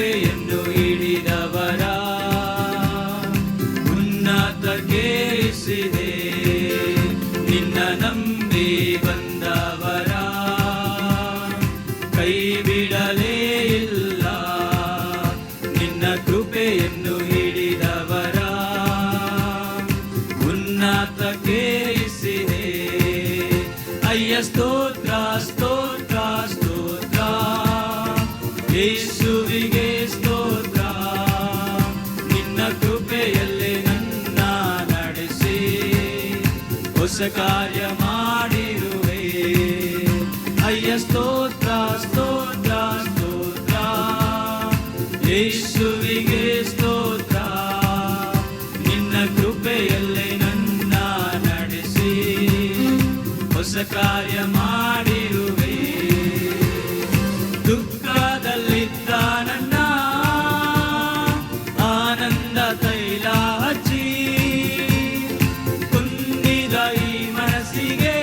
ಕೃಪೆಯನ್ನು ಹಿಡಿದವರ ಉನ್ನತಕ್ಕೇರಿಸಿದೆ. ನಿನ್ನ ನಂಬಿ ಬಂದವರ ಕೈ ಬಿಡಲೇ ಇಲ್ಲ. ನಿನ್ನ ಕೃಪೆಯನ್ನು ಹಿಡಿದವರ ಉನ್ನತಕ್ಕೇರಿಸಿದೆ. ಅಯ್ಯ ಸ್ತೋತ್ರ ಸ್ತೋತ್ರ ಸ್ತೋತ್ರ, ಯೇಸುವಿಗೆ ಸ್ತೋತ್ರ. ನಿನ್ನ ಕೃಪೆಯಲ್ಲಿ ನನ್ನ ನಡೆಸಿ ಹೊಸ ಕಾರ್ಯ ಮಾಡಿರುವೆ. ಅಯ್ಯ ಸ್ತೋತ್ರ ಸ್ತೋತ್ರ ಸ್ತೋತ್ರ, ಯೇಸುವಿಗೆ ಸ್ತೋತ್ರ. ನಿನ್ನ ಕೃಪೆಯಲ್ಲಿ ನನ್ನ ನಡೆಸಿ ಹೊಸ ಕಾರ್ಯ ಮಾಡಿರುವೆ. ದುಃಖದಲ್ಲಿದ್ದ ನನ್ನ ಆನಂದ ತೈಲ ಹಚ್ಚಿ ಕುಂದಿದ ಈ ಮನಸ್ಸಿಗೆ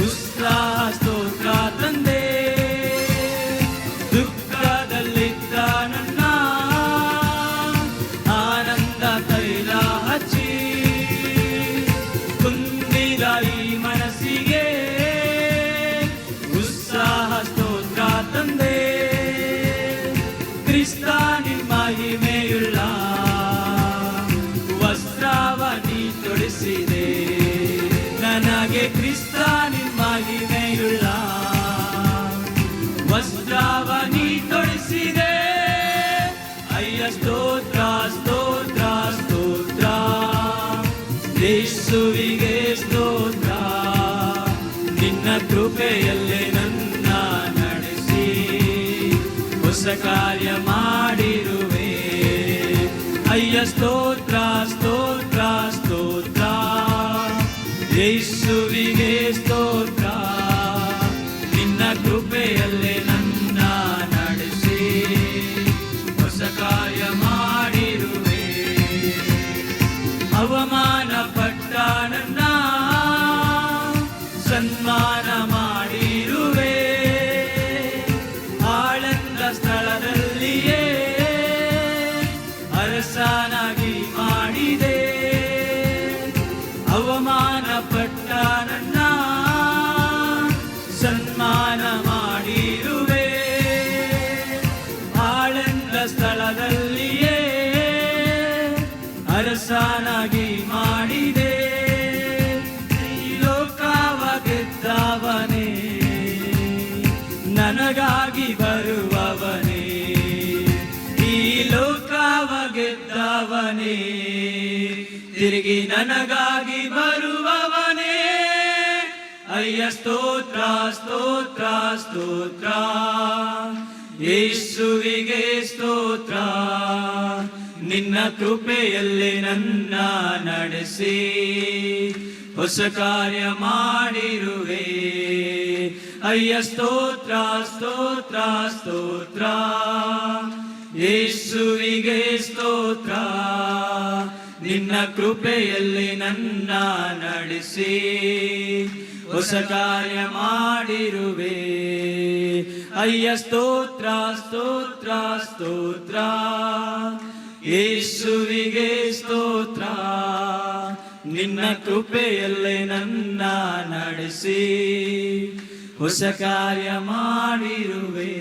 ಉತ್ಸಾಹ ಸ್ತೋತ್ರ ತಂದೆ. ದುಃಖದಲ್ಲಿದ್ದ ನನ್ನ ಆನಂದ ತೈಲ ಹಚ್ಚಿ ಕುಂದಿದ ಈ ಮನಸ್ಸಿಗೆ ಉತ್ಸಾಹ ಸ್ತೋತ್ರ ತಂದೆ. ಕ್ರಿಸ್ತ ನಿನ್ನ ಮಹಿಮೆಯುಳ್ಳ ವಸ್ತ್ರವ ನೀ ತೊಡಿಸಿದೆ. ನನಗೆ ಕ್ರಿಸ್ತ ನಿನ್ನ ಮಹಿಮೆಯುಳ್ಳ ವಸ್ತ್ರವ ನೀ ತೊಡಿಸಿದೆ. ಅಯ್ಯ ಸ್ತೋತ್ರ ಸ್ತೋತ್ರ ಸ್ತೋತ್ರ, ಯೇಸುವಿಗೆ ಸ್ತೋತ್ರ. ನಿನ್ನ ಕೃಪೆಯಲ್ಲೇ ನನ್ನ ನಡೆಸಿ ಹೊಸ ಕಾರ್ಯ ಮಾಡಿರುವೆ. ಅಯ್ಯ ಸ್ತೋತ್ರ ಸ್ತೋತ್ರ ಸ್ತೋತ್ರ, ಯೇಸುವಿಗೆ ಸ್ತೋತ್ರ. ನಿನ್ನ ಕೃಪೆಯಲ್ಲೇ ನನ್ನ ನಡೆಸಿ ಹೊಸ ಕಾರ್ಯ ಮಾಡಿರುವೆ. ಅವಮಾನ ಪಟ್ಟ ನನ್ನ ಸನ್ಮಾನ ಮಾಡಿರುವೆ. ಆಳಂದ ಸ್ಥಳದಲ್ಲಿಯೇ ಅರಸನಾಗಿ ಮಾಡಿದೆ. ಅವಮಾನ ಪಟ್ಟ ನನ್ನ ಸನ್ಮಾನ ಮಾಡಿರುವೆ. ಆಳಂದ ಸ್ಥಳದಲ್ಲಿಯೇ ಅರಸನಾಗಿ ಮಾಡಿದೆ. ಈ ಲೋಕವ ಗೆದ್ದವನೇ, ನನಗಾಗಿ ಬರುವವನೇ. ಈ ಲೋಕವ ಗೆದ್ದವನೇ, ತಿರುಗಿ ನನಗಾಗಿ ಬರುವವನೇ. ಅಯ್ಯ ಸ್ತೋತ್ರ ಸ್ತೋತ್ರ ಸ್ತೋತ್ರ, ಯೇಸುವಿಗೆ ಸ್ತೋತ್ರ. ನಿನ್ನ ಕೃಪೆಯಲ್ಲಿ ನನ್ನ ನಡೆಸಿ ಹೊಸ ಕಾರ್ಯ ಮಾಡಿರುವೆ. ಅಯ್ಯ ಸ್ತೋತ್ರ ಸ್ತೋತ್ರ ಸ್ತೋತ್ರ, ಯೇಸುವಿಗೆ ಸ್ತೋತ್ರ. ನಿನ್ನ ಕೃಪೆಯಲ್ಲಿ ನನ್ನ ನಡೆಸಿ ಹೊಸ ಕಾರ್ಯ ಮಾಡಿರುವೆ. ಅಯ್ಯ ಸ್ತೋತ್ರ ಸ್ತೋತ್ರ ಸ್ತೋತ್ರ, ಯೇಸುವಿಗೆ ಸ್ತೋತ್ರ. ನಿನ್ನ ಕೃಪೆಯಲ್ಲೇ ನನ್ನ ನಡೆಸಿ ಹೊಸ ಕಾರ್ಯ ಮಾಡಿರುವೆ.